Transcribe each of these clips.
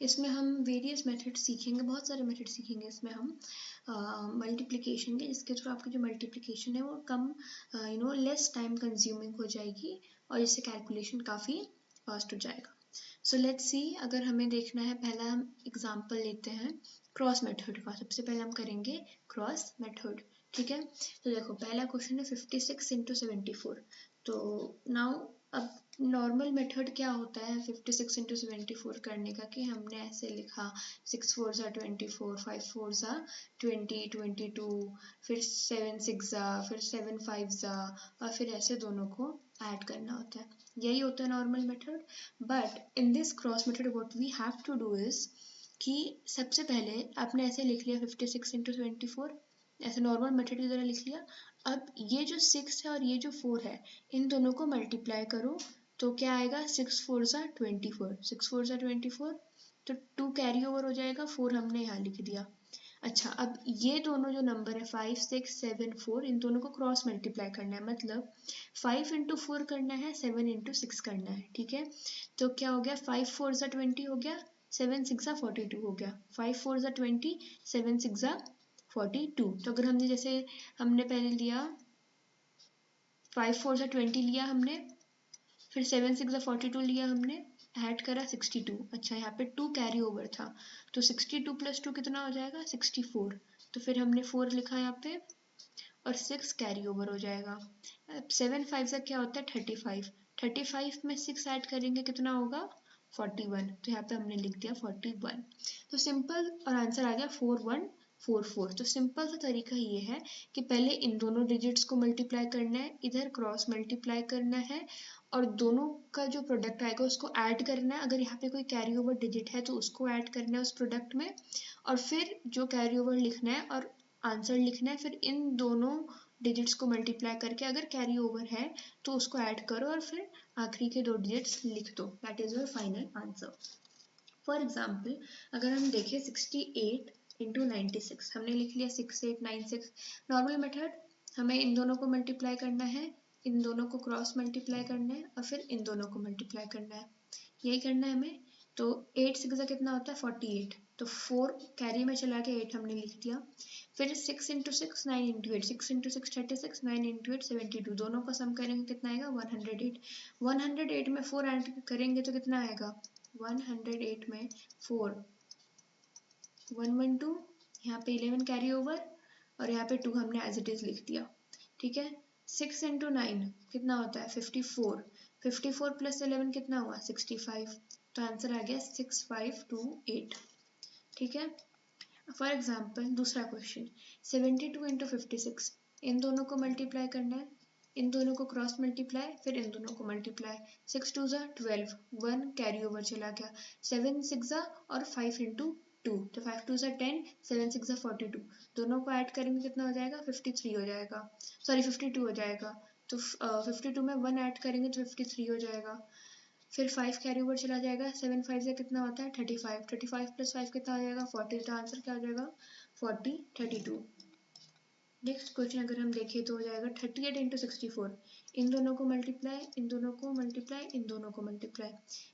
इसमें हम various method सीखेंगे, बहुत सारे मेथड सीखेंगे इसमें हम मल्टीप्लिकेशन के, जिसके थ्रू आपकी जो मल्टीप्लिकेशन है वो कम लेस टाइम कंज्यूमिंग हो जाएगी और इससे कैलकुलेशन काफ़ी फास्ट हो जाएगा। सो लेट्स सी, अगर हमें देखना है, पहला हम एग्जांपल लेते हैं क्रॉस मेथड का। सबसे पहले हम करेंगे क्रॉस मेथड, ठीक है। तो देखो पहला क्वेश्चन है 56 इंटू 74। तो नाउ अब नॉर्मल मेथड क्या होता है 56 इंटू 74 करने का, कि हमने ऐसे लिखा 6 4 ज़ा 24, 5 4 ज़ा 20, 22, फिर 7 6 ज़ा, फिर 7 5 ज़ा, और फिर ऐसे दोनों को ऐड करना होता है। यही होता है normal method. But in this cross method what we have to do is कि सबसे पहले आपने ऐसे लिख लिया 56 इंटू 24, ऐसे नॉर्मल मेथड की तरह लिख लिया। अब ये जो 6 है और ये जो 4 है, इन दोनों को मल्टीप्लाई करो तो क्या आएगा, 6 4 ज़ा 24, 6 4 ज़ा 24, तो 2 कैरी ओवर हो जाएगा, 4 हमने यहाँ लिख दिया। अच्छा, अब ये दोनों जो नंबर है 5 6 7 4, इन दोनों को क्रॉस मल्टीप्लाई करना है, मतलब 5 इंटू 4 करना है, 7 इंटू 6 करना है, ठीक है। तो क्या हो गया, 5 4 ज़ा 20 हो गया, 7 6 ज़ा 42 हो गया, 5 4 ज़ा 20, 7 6 ज़ा 42। तो अगर हमने जैसे हमने पहले लिया 5 4 ज़ा 20 लिया हमने, फिर 7 6 ज़ा 42 लिया हमने, ऐड करा 62। अच्छा, यहाँ पे 2 कैरी ओवर था, तो 62 प्लस 2 कितना हो जाएगा, 64। तो फिर हमने 4 लिखा यहाँ पे और 6 कैरी ओवर हो जाएगा। अब 7 5 ज़ा क्या होता है, 35, 35 में 6 ऐड करेंगे कितना होगा, 41। तो यहाँ पे हमने लिख दिया 41। तो सिंपल, और आंसर आ गया 4144। तो सिंपल सा तरीका ये है कि पहले इन दोनों डिजिट्स को मल्टीप्लाई करना है, इधर क्रॉस मल्टीप्लाई करना है, और दोनों का जो प्रोडक्ट आएगा उसको ऐड करना है। अगर यहाँ पे कोई कैरी ओवर डिजिट है तो उसको ऐड करना है उस प्रोडक्ट में, और फिर जो कैरी ओवर लिखना है और आंसर लिखना है, फिर इन दोनों डिजिट्स को मल्टीप्लाई करके अगर कैरी ओवर है तो उसको ऐड करो और फिर आखिरी के 2 डिजिट्स लिख दो। That is your final answer. For example, अगर हम देखें 68 इंटू 96, हमने लिख लिया 6896। नॉर्मल मेथड, हमें इन दोनों को मल्टीप्लाई करना है, इन दोनों को क्रॉस मल्टीप्लाई करना है, और फिर इन दोनों को मल्टीप्लाई करना है, यही करना है हमें। तो 8 6 ज़ा कितना होता है, 48। तो 4 कैरी में चला के 8 हमने लिख दिया। फिर 6 इंटू 6 9 इंटू 8, 6 इंटू 6 36, 9 इंटू 8 72। दोनों का सम करेंगे कितना आएगा, 108। 108 में 4 ऐड करेंगे तो कितना आएगा, 108 में 4 112, यहाँ पे 11 कैरी ओवर, और यहाँ पे 2 हमने एज इट इज लिख दिया, ठीक है। 6 इंटू 9 कितना होता है, 54। 54 प्लस 11 कितना हुआ, 65। तो आंसर आ गया 6528, ठीक है। फॉर एग्जाम्पल दूसरा क्वेश्चन 72 इंटू 56, इन दोनों को मल्टीप्लाई करना है, इन दोनों को क्रॉस मल्टीप्लाई, फिर इन दोनों को मल्टीप्लाई। 6 2 ज़ा 12, 1 कैरी ओवर चला गया, 7 6 ज़ा और 5 इंटू 2, तो 5 2 ज़ा 10, 7 6 ज़ा 42। दोनों को ऐड करेंगे कितना हो जाएगा, 53 हो जाएगा, सॉरी 52 हो जाएगा। तो 52 में 1 ऐड करेंगे तो 53 हो जाएगा। फिर 5 कैरी ओवर चला जाएगा, 7 5 से कितना होता है, 35। 35 प्लस 5 कितना हो जाएगा, 40। तो आंसर क्या हो जाएगा, 40 32। नेक्स्ट क्वेश्चन अगर हम देखें तो हो जाएगा 38 इंटू 64, इन दोनों को मल्टीप्लाई, इन दोनों को मल्टीप्लाई, इन दोनों को मल्टीप्लाई,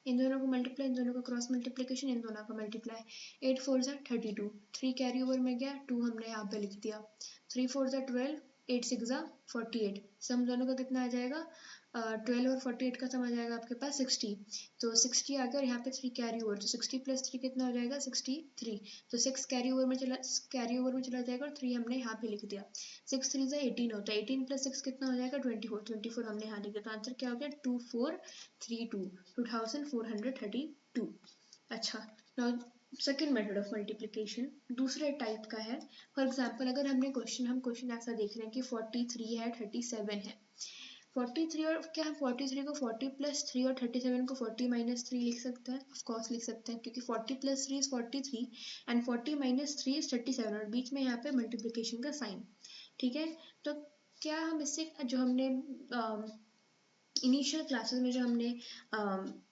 इन दोनों को मल्टीप्लाई, इन दोनों को क्रॉस मल्टीप्लिकेशन, इन दोनों का मल्टीप्लाई। 8 4 ज़ा 32, 3 कैरी ओवर में गया, 2 हमने यहाँ पे लिख दिया। 3 4 ज़ा 12, 8 6 ज़ा 48। सम दोनों का कितना आ जाएगा, 12 और 48 का सम आ जाएगा आपके पास 60। तो 60 आ गया और यहाँ पे 3 कैरी ओवर, तो 60 प्लस 3 कितना हो जाएगा, 63। तो 6 कैरी ओवर में चला जाएगा और 3 हमने यहाँ पे लिख दिया। 6 3 ज़ा 18 होता है, 18 प्लस 6 कितना हो जाएगा, 24। 24 हमने यहाँ लिख दिया, तो आंसर क्या हो गया, 2432, 2432। अच्छा, now second method of multiplication दूसरे टाइप का है। फॉर एग्जाम्पल, अगर हम क्वेश्चन ऐसा देख रहे हैं कि 43 है, 37 है। 43 और क्या हम 43 को 40 प्लस 3 और 37 को 40 माइनस 3 लिख सकते हैं, ऑफ कोर्स लिख सकते हैं, क्योंकि 40 plus 3 is 43 and 40 minus 3 is 37, और बीच में यहाँ पे मल्टीप्लिकेशन का साइन, ठीक है। तो क्या हम इससे जो हमने इनिशियल क्लासेस में जो हमने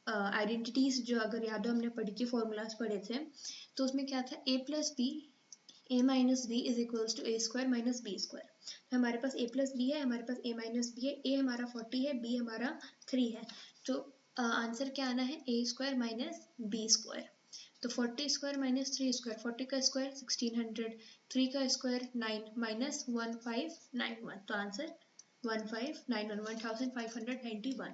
आइडेंटिटीज जो अगर याद हो हमने पढ़ी थी, फॉर्मूलाज पढ़े थे, तो उसमें क्या था, a plus B a minus B is equals to A square minus B square. तो हमारे पास a प्लस बी है, हमारे पास a माइनस बी है, a हमारा 40 है, b हमारा 3 है। तो आंसर क्या आना है, a square minus B square. तो 40 स्क्वायर माइनस 3 स्क्वायर, 40 का स्क्वायर 1600, 3 का स्क्वायर 9 माइनस 1591, तो answer 1591, 1591.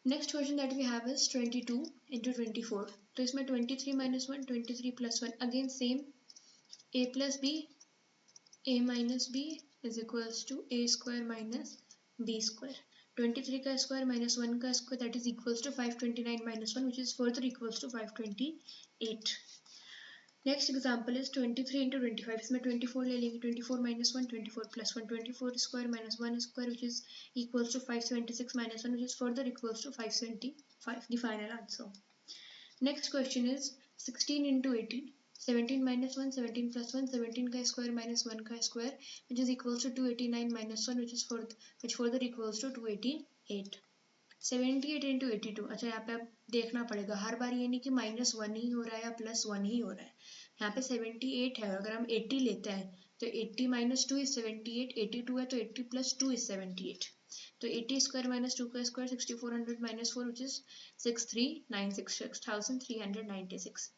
Next question that we have is 22 into 24. तो इसमें 23 minus 1, 23 plus 1, again same, a plus b, a minus b is equals to a square minus b square. 23 का square minus 1 का square that is equals to 529 minus 1 which is further equals to 528. Next example is 23 into 25. इसमें 24 ले लेंगे, 24 minus 1, 24 plus 1, 24 square minus 1 square which is equals to 576 minus 1 which is further equals to 575, the final answer. Next question is 16 into 18. 17 minus 1, 17 plus 1, 17 का square minus 1 का square which is equals to 289 minus 1 which further equals to 288. 78 into 82. अच्छा यहाँ पे आप देखना पड़ेगा, हर बार ये नहीं कि माइनस 1 ही हो रहा है या प्लस 1 ही हो रहा है. यहाँ पे 78 है, अगर हम 80 लेते हैं तो 80 minus 2 is 78, 82 है तो 80 plus 2 is 78. तो 80 स्क्वायर माइनस 2 का स्क्वायर 6400 minus 4 which is 6396, 6396.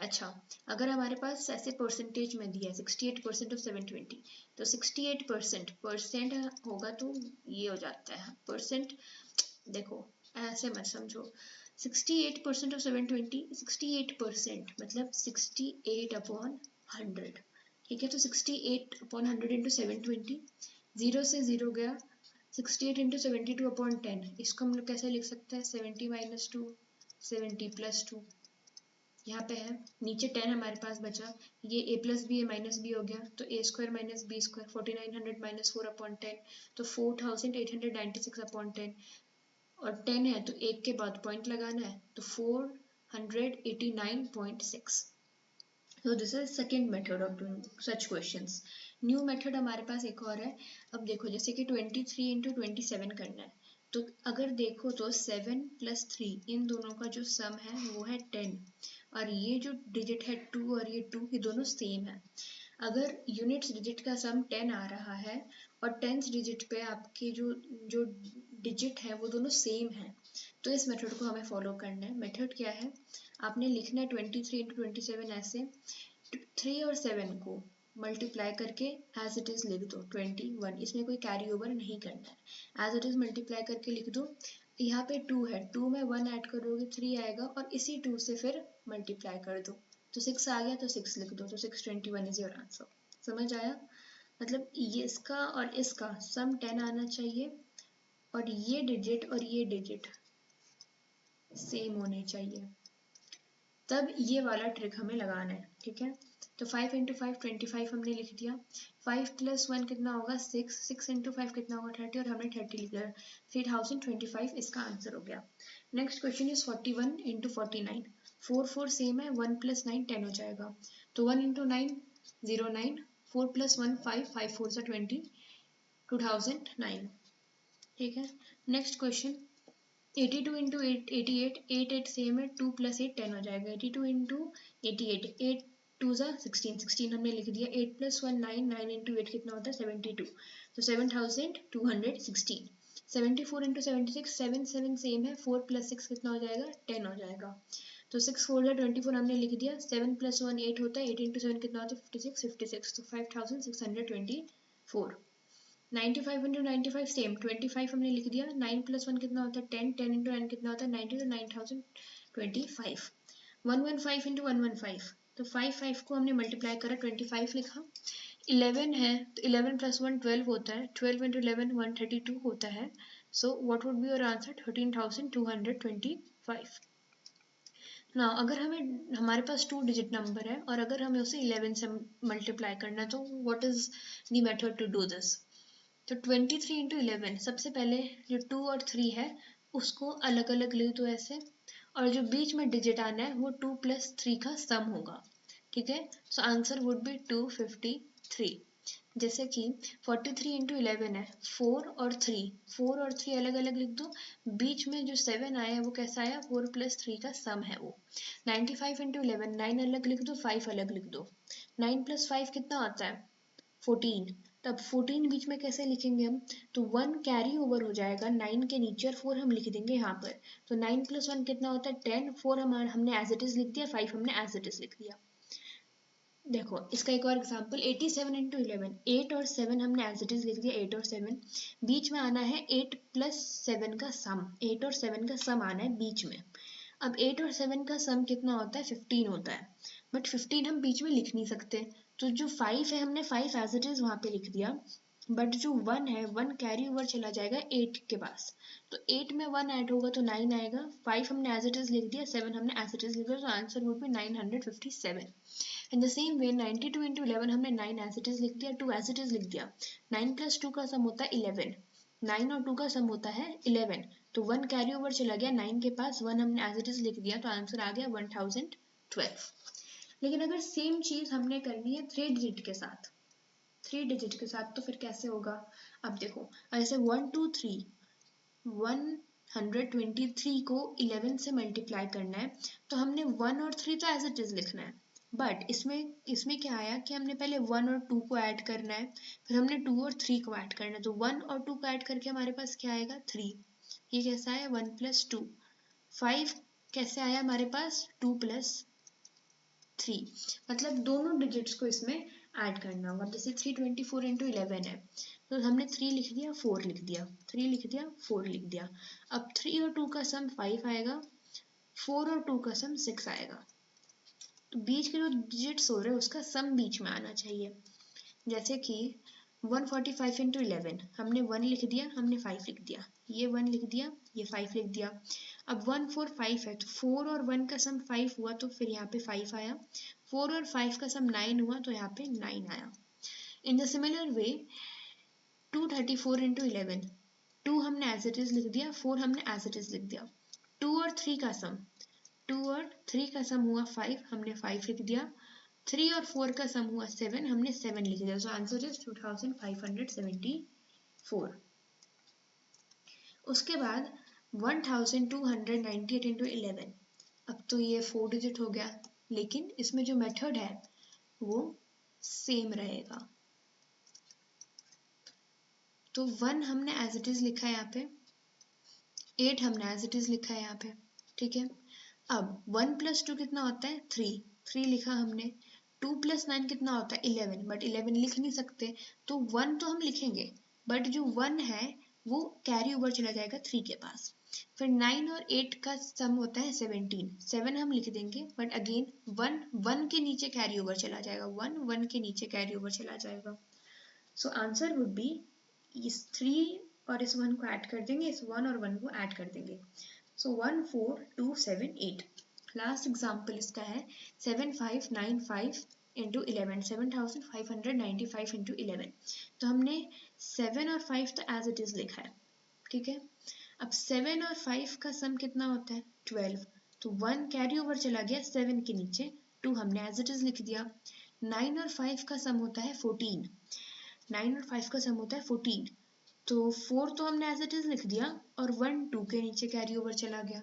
अच्छा, अगर हमारे पास ऐसे परसेंटेज में दिया है 68% ऑफ 720, तो 68% परसेंट होगा तो ये हो जाता है परसेंट. देखो ऐसे मत समझो, 68% ऑफ 720, 68% मतलब 68 अपॉन 100. ठीक है, तो 68 अपॉन 100 इंटू 720, 0 से 0 गया, 68 इंटू 72 अपॉन 10. इसको हम लोग कैसे लिख सकते हैं, 70 माइनस 2, 70 प्लस 2. यहाँ पे है, नीचे 10 हमारे पास बचा, ये a plus B A minus B हो गया, तो a square minus B square 4900 minus 4 upon 10, तो 4896 अपॉन 10. और 10 है तो एक के बाद पॉइंट लगाना है, तो 489.6. So this is second method of doing such questions. New method हमारे पास एक और है. अब देखो जैसे कि 23 into 27 करना है, तो अगर देखो तो 7 plus 3 इन दोनों का जो सम है वो है 10, और ये जो डिजिट है 2 और ये 2 ये दोनों सेम है. अगर यूनिट्स डिजिट का सम 10 आ रहा है और 10th डिजिट पे आपके जो जो डिजिट है वो दोनों सेम है, तो इस मेथड को हमें फॉलो करना है. मेथड क्या है, आपने लिखना है 23 into 27 ऐसे, 3 और 7 को मल्टीप्लाई करके एज इट इज लिख दो 21, इसमें कोई कैरी ओवर नहीं करना है, एज इट इज मल्टीप्लाई करके लिख दो. यहाँ पे 2 है, 2 में 1 ऐड करोगे 3 आएगा और इसी 2 से फिर मल्टीप्लाई कर दो, तो 6 आ गया तो 6 लिख दो, तो 621 इज योर आंसर. समझ आया, मतलब ये इसका और इसका सम 10 आना चाहिए और ये डिजिट सेम होने चाहिए, तब ये वाला ट्रिक हमें लगाना है. ठीक है, तो 5 into 5 25 हमने लिख दिया, 5 plus 1 कितना होगा 6, 6 into 5 कितना होगा 30 और हमने 30 लिख लिया, 3025 इसका आंसर हो गया. Next question is 41 into 49. 4 4 same है, 1 plus 9 10 हो जाएगा, तो 1 into 9 09, 4 plus 1 5, 5 4 से 20, 2009. ठीक है, नेक्स्ट क्वेश्चन 82 into 8 88, 8 8 सेम है, 2 plus 8 10 हो जाएगा, 82 into 88, 8 2 जा 16, 16 हमने लिख दिया, 8 plus 1 9, 9 into 8 कितना होता है 72, तो 7216. 74 into 76, 7 7 सेम है, 4 plus 6 कितना हो जाएगा 10 हो जाएगा, तो 6 4 जा 24 हमने लिख दिया, 7 plus 1 8 होता है, 8 into 7 कितना होता है 56, 56, तो 5624. 95 into 95 सेम, 25 हमने लिख दिया, 9 plus 1 कितना होता है 10, 10 into 9 कितना होता है 90, तो 9025. 115 into 115, तो 5 5 को हमने मल्टीप्लाई करा 25 लिखा, 11 है तो 11 plus 1 12 होता है, 12 into 11 132 होता है, so what would be your answer 13225. ना अगर हमें हमारे पास 2 डिजिट नंबर है और अगर हमें उसे 11 से मल्टीप्लाई करना है, तो what is the method to do this. तो 23 into 11, सबसे पहले जो 2 और 3 है उसको अलग अलग लिख दो ऐसे, और जो बीच में डिजिट आना है वो 2 plus 3 का सम होगा. ठीक है, सो आंसर वुड बी 253. जैसे कि 43 into 11 है, 4 और 3 अलग अलग लिख दो, बीच में जो 7 आया है वो कैसा आया 4 plus 3 का सम है वो. 95 into 11, 9 अलग लिख दो, 5 अलग लिख दो, 9 plus 5 कितना आता है 14, तब 14 बीच में कैसे लिखेंगे हम, तो 1 कैरी ओवर हो जाएगा 9 के नीचे और 4 हम लिख देंगे यहाँ पर। तो 9 + 1 कितना होता है 10, 4 हमने एज इट इज लिख दिया, 5 हमने एज इट इज लिख दिया। देखो इसका एक और एग्जांपल 87 × 11, 8 और 7 हमने एज इट इज लिख दिया, 8 और 7 बीच में आना है 8 + 7 का सम, 8 और 7 का सम आना है बीच में। अब 8 और 7 का सम कितना होता है 15 होता है, बट 15 हम बीच में लिख नहीं सकते, तो जो 5 है हमने 5 एज इट इज वहाँ पे लिख दिया, बट जो 1 है 1 कैरी ओवर चला जाएगा 8 के पास, तो 8 में 1 ऐड होगा तो 9 आएगा, 5 हमने एज इट इज लिख दिया, 7 हमने एज इट इज लिख दिया, तो answer would be 957। In the same way 92 × 11 हमने 9 एज इट इज लिख दिया, 2 एज इट इज लिख दिया, 9 + 2 का सम होता है 11, 9 और 2 का सम होता है 11, तो 1 कैरी ओवर चला गया 9 के पास, 1 हमने एज इट इज लिख दिया, तो आंसर आ गया 1012। लेकिन अगर सेम चीज हमने करनी है 3 डिजिट के साथ, 3 डिजिट के साथ, तो फिर कैसे होगा। अब देखो ऐसे 1 2 3 123 को 11 से मल्टीप्लाई करना है, तो हमने 1 और 3 तो एज इट इज लिखना है, बट इसमें क्या आया कि हमने पहले 1 और 2 को ऐड करना है, फिर हमने 2 और 3 को ऐड करना है, तो 1 और 2 को ऐड करके हमारे पास क्या आएगा 3, ये कैसा है 1 + 2, 5 कैसे आया हमारे पास 2 + 3, मतलब दोनों डिजिट्स को इसमें ऐड करना होगा। जैसे 324 × 11 है, तो हमने 3 लिख दिया 4 लिख दिया, 3 लिख दिया 4 लिख दिया, अब 3 और 2 का सम 5 आएगा, 4 और 2 का सम 6 आएगा, तो बीच के जो डिजिट्स हो रहे हैं उसका सम बीच में आना चाहिए। जैसे कि 145 × 11 हमने 1 लिख दिया, हमने 5 लिख दिया, ये 1 लिख दिया, ये 5 लिख दिया, अब 145 है तो 4 और 1 का सम 5 हुआ, तो फिर यहाँ पे 5 आया, 4 और 5 का सम 9 हुआ, तो यहाँ पे 9 आया। इन द सिमिलर वे 234 × 11, 2 हमने एज इट इज लिख दिया, 4 हमने एज इट इज लिख दिया, 2 और 3 का सम, 2 और 3 का सम हुआ 5, हमने 5 लिख दिया, 3 और 4 का सम हुआ 7, हमने 7 लिख दिया, सो आंसर इज 2574। उसके बाद 1298 × 11, अब तो ये 4 डिजिट हो गया, लेकिन इसमें जो मेथड है वो सेम रहेगा। तो 1 हमने एज इट इज लिखा है यहाँ पे, 8 हमने एज इट इज लिखा है यहाँ पे, ठीक है। अब 1 + 2 कितना होता है 3, 3 लिखा हमने, 2 + 9 कितना होता है 11, बट 11 लिख नहीं सकते, तो 1 तो हम लिखेंगे, बट जो 1 है वो कैरी ओवर चला जाएगा 3 के पास। फिर 9 और 8 का सम होता है 17, 7 हम लिख देंगे, बट अगेन 1 के नीचे कैरी ओवर चला जाएगा, 1 के नीचे कैरी ओवर चला जाएगा। सो आंसर वुड बी, इस 3 और इस 1 को ऐड कर देंगे, इस 1 और 1 को ऐड कर देंगे, सो 14278। लास्ट एग्जाम्पल इसका है 7595 × 11, 7595 × 11, तो हमने 7 और 5 तो एज इट इज लिखा है, ठीक है। अब 7 और 5 का सम कितना होता है 12, तो 1 कैरी ओवर चला गया 7 के नीचे, 2 हमने एज इट इज लिख दिया, 9 और 5 का सम होता है 14, 9 और 5 का सम होता है 14, तो 4 तो हमने एज इट इज लिख दिया, और 1 2 के नीचे कैरी ओवर चला गया।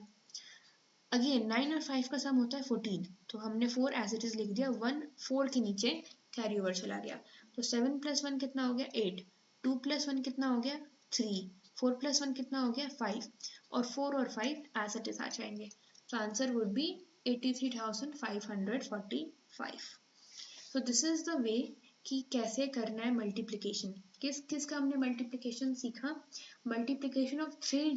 अगेन 9 और 5 का सम होता है 14, तो हमने 4 एज इट इज लिख दिया, 1 4 के नीचे कैरी ओवर चला गया, तो 7 + 1 कितना हो गया 8, 2 + 1 कितना हो गया 3, 4 + 1 कितना हो गया 5, और 4 और 5 एज इट इज आ जाएंगे, तो आंसर वुड बी 83,545। तो दिस इज द वे कि कैसे करना है मल्टीप्लिकेशन। किस का हमने मल्टीप्लिकेशन सीखा, multiplication of three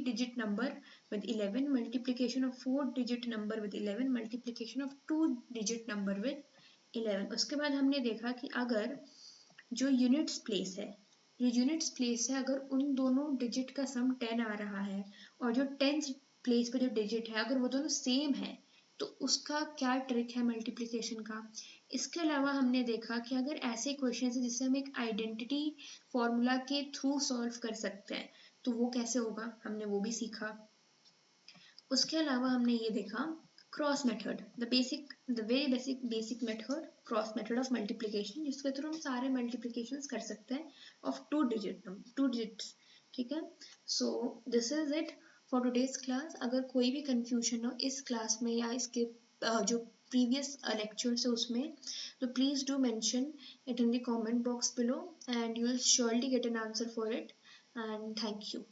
digit number with 11, multiplication of 4 digit number with 11, multiplication of 2 digit number with 11। उसके बाद हमने देखा कि अगर जो यूनिट्स प्लेस है, अगर उन दोनों डिजिट का सम 10 आ रहा है, और जो 10th प्लेस पे जो डिजिट है अगर वो दोनों सेम है, तो उसका क्या ट्रिक है मल्टीप्लिकेशन का। इसके अलावा हमने देखा कि अगर ऐसे क्वेश्चन है जिससे हम एक आइडेंटिटी फॉर्मूला के थ्रू सॉल्व कर सकते हैं, तो वो कैसे होगा, हमने वो भी सीखा। उसके अलावा हमने ये देखा cross method, the very basic method, cross method of multiplication, जिसके थ्रू हम सारे मल्टीप्लिकेशन कर सकते हैं ऑफ 2 डिजिट्स, ठीक है। So this is it for today's class. अगर कोई भी कंफ्यूजन हो इस क्लास में या इसके जो previous lectures है उसमें, तो please do mention it in the comment box below and you will surely get an answer for it, and thank you.